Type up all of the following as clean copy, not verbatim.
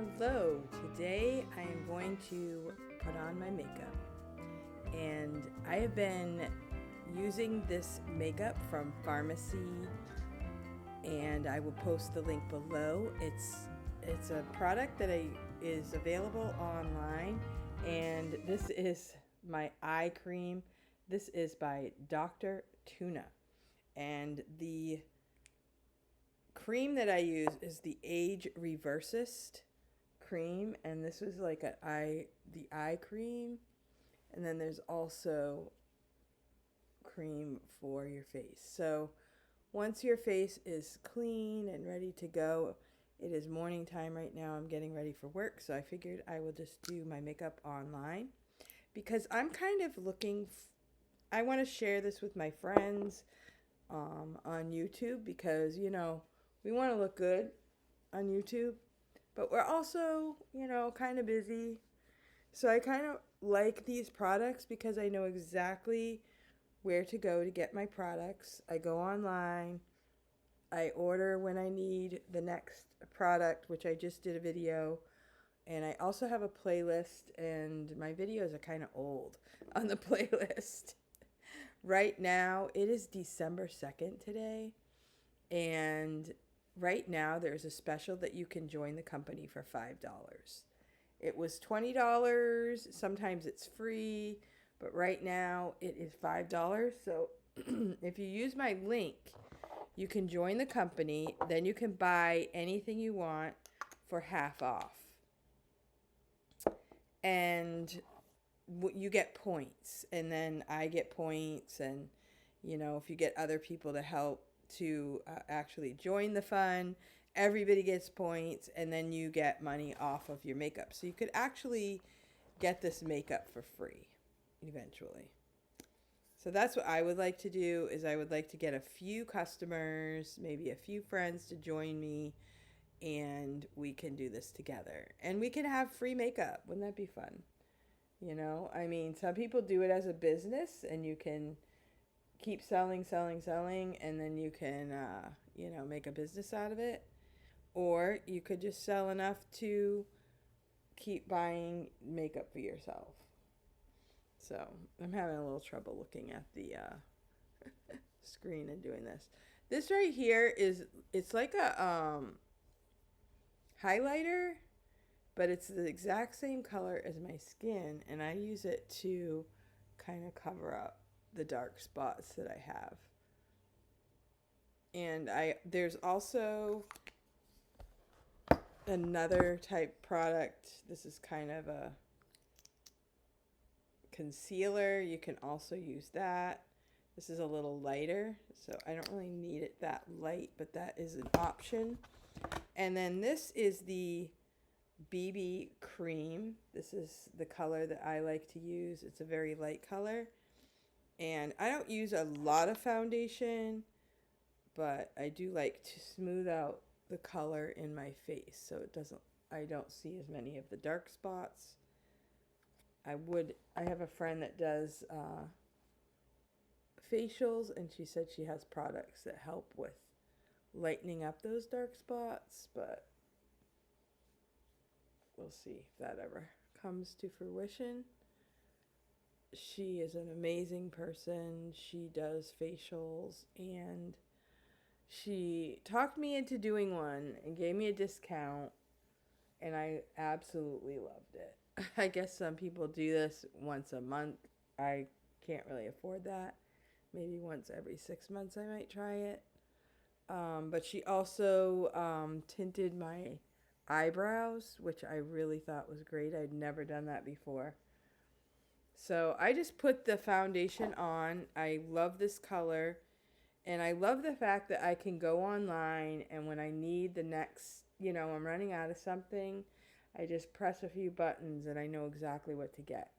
Hello, today I am going to put on my makeup, and I have been using this makeup from Farmasi, and I will post the link below. It's a product that is available online, and this is my eye cream. This is by Dr. Tuna, and the cream that I use is the Age Reversist cream, and this was like the eye cream, and then there's also cream for your face. So once your face is clean and ready to go, it is morning time right now. I'm getting ready for work, so I figured I will just do my makeup online because I'm kind of looking I want to share this with my friends on YouTube because we want to look good on YouTube, but we're also, kind of busy. So I kind of like these products because I know exactly where to go to get my products. I go online, I order when I need the next product, which I just did a video, and I also have a playlist, and my videos are kind of old on the playlist. Right now, it is December 2nd today, and right now there's a special that you can join the company for $5. It was $20. Sometimes it's free, but right now it is $5. So if you use my link, you can join the company. Then you can buy anything you want for half off. And you get points, and then I get points, and if you get other people to help to actually join the fund, everybody gets points, and then you get money off of your makeup. So you could actually get this makeup for free eventually. So that's what I would like to do, is I would like to get a few customers, maybe a few friends to join me, and we can do this together. And we can have free makeup. Wouldn't that be fun? I mean, some people do it as a business, and you can keep selling, and then you can, make a business out of it. Or you could just sell enough to keep buying makeup for yourself. So I'm having a little trouble looking at the screen and doing this. This right here it's like a highlighter, but it's the exact same color as my skin, and I use it to kind of cover up the dark spots that I have. And there's also another type product. This is kind of a concealer. You can also use that. This is a little lighter, so I don't really need it that light, but that is an option. And then this is the BB cream. This is the color that I like to use. It's a very light color. And I don't use a lot of foundation, but I do like to smooth out the color in my face so I don't see as many of the dark spots. I have a friend that does facials, and she said she has products that help with lightening up those dark spots, but we'll see if that ever comes to fruition. She is an amazing person. She does facials, and she talked me into doing one and gave me a discount, and I absolutely loved it. I guess some people do this once a month. I can't really afford that. Maybe once every 6 months I might try it. But she also tinted my eyebrows, which I really thought was great. I'd never done that before. So I just put the foundation on. I love this color. And I love the fact that I can go online, and when I need the next, I'm running out of something, I just press a few buttons and I know exactly what to get.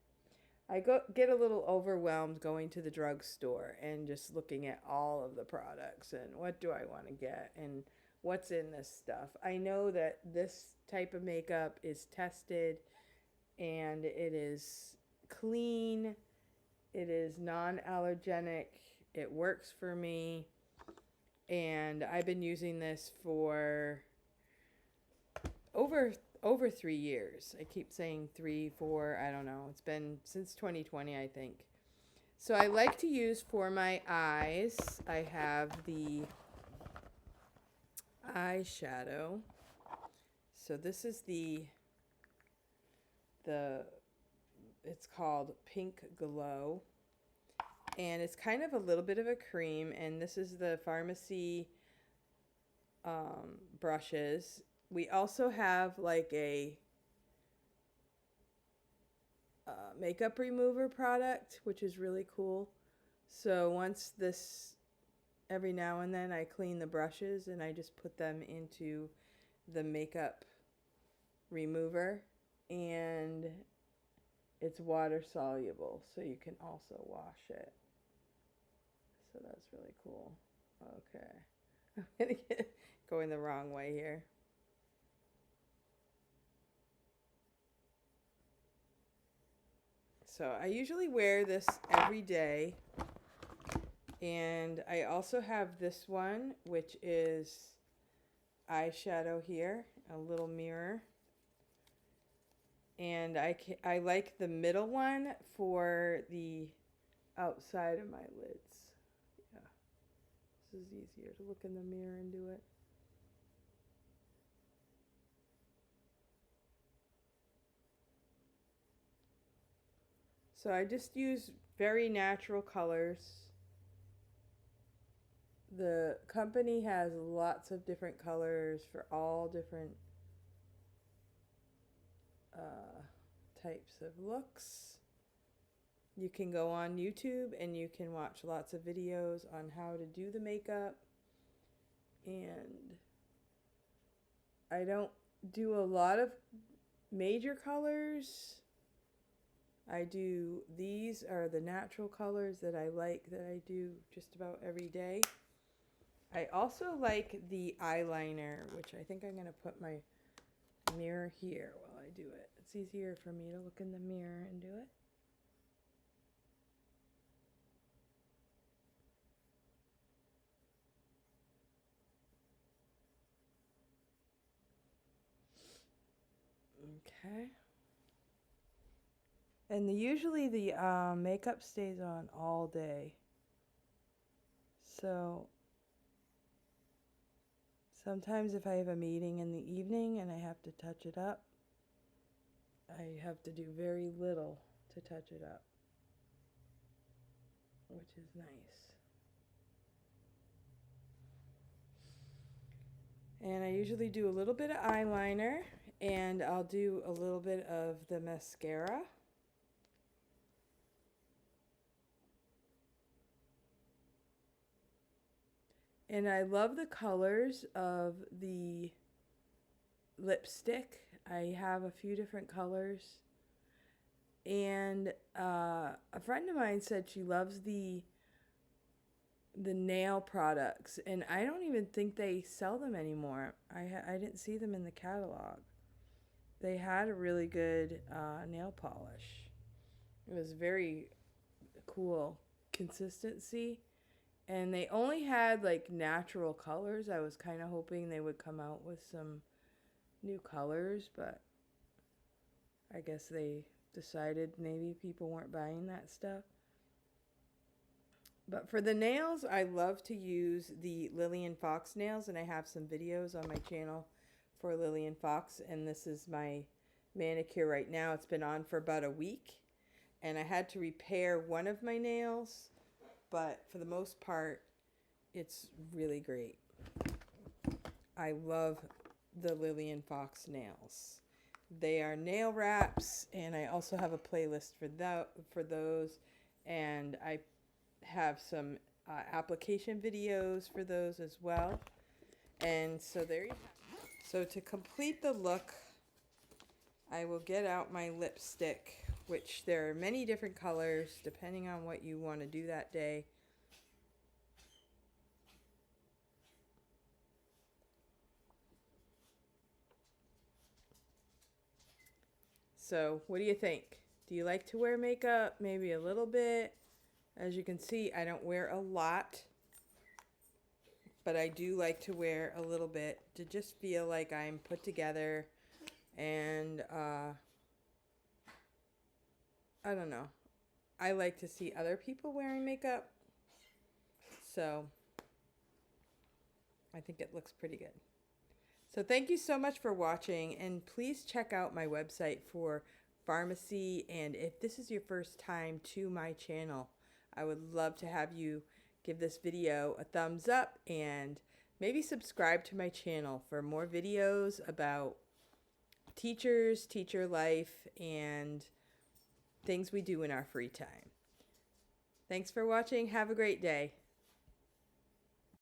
I get a little overwhelmed going to the drugstore and just looking at all of the products and what do I want to get and what's in this stuff. I know that this type of makeup is tested, and it is clean, it is non-allergenic, it works for me, and I've been using this for over 3 years. I keep saying 3, 4, I don't know. It's been since 2020, I think. So I like to use for my eyes, I have the eyeshadow. So this is the it's called Pink Glow. And it's kind of a little bit of a cream, and this is the Farmasi brushes. We also have like a makeup remover product, which is really cool. So once this, every now and then I clean the brushes and I just put them into the makeup remover, and it's water soluble, so you can also wash it. So that's really cool. Okay. I'm going to get going the wrong way here. So I usually wear this every day. And I also have this one, which is eyeshadow here, a little mirror. And I like the middle one for the outside of my lids. Yeah. This is easier to look in the mirror and do it. So I just use very natural colors. The company has lots of different colors for all different types of looks. You can go on YouTube and you can watch lots of videos on how to do the makeup. And I don't do a lot of major colors. These are the natural colors that I like, that I do just about every day. I also like the eyeliner, which I think I'm going to put my mirror here while I do it. It's easier for me to look in the mirror and do it. Okay. And usually the makeup stays on all day. So sometimes if I have a meeting in the evening and I have to touch it up, I have to do very little to touch it up, which is nice. And I usually do a little bit of eyeliner, and I'll do a little bit of the mascara. And I love the colors of the lipstick. I have a few different colors. And a friend of mine said she loves the nail products, and I don't even think they sell them anymore. I didn't see them in the catalog. They had a really good nail polish. It was very cool consistency, and they only had like natural colors. I was kind of hoping they would come out with some new colors, but I guess they decided maybe people weren't buying that stuff. But for the nails, I love to use the Lillian Fox nails, and I have some videos on my channel for Lillian Fox, and this is my manicure right now. It's been on for about a week, and I had to repair one of my nails, but for the most part, it's really great. I love the Lillian Fox nails. They are nail wraps, and I also have a playlist for those, and I have some application videos for those as well. And so there you have it. So to complete the look, I will get out my lipstick, which there are many different colors depending on what you want to do that day. So what do you think? Do you like to wear makeup? Maybe a little bit. As you can see, I don't wear a lot, but I do like to wear a little bit to just feel like I'm put together. I don't know. I like to see other people wearing makeup. So I think it looks pretty good. So thank you so much for watching, and please check out my website for pharmacy. And if this is your first time to my channel, I would love to have you give this video a thumbs up and maybe subscribe to my channel for more videos about teachers, teacher life, and things we do in our free time. Thanks for watching. Have a great day.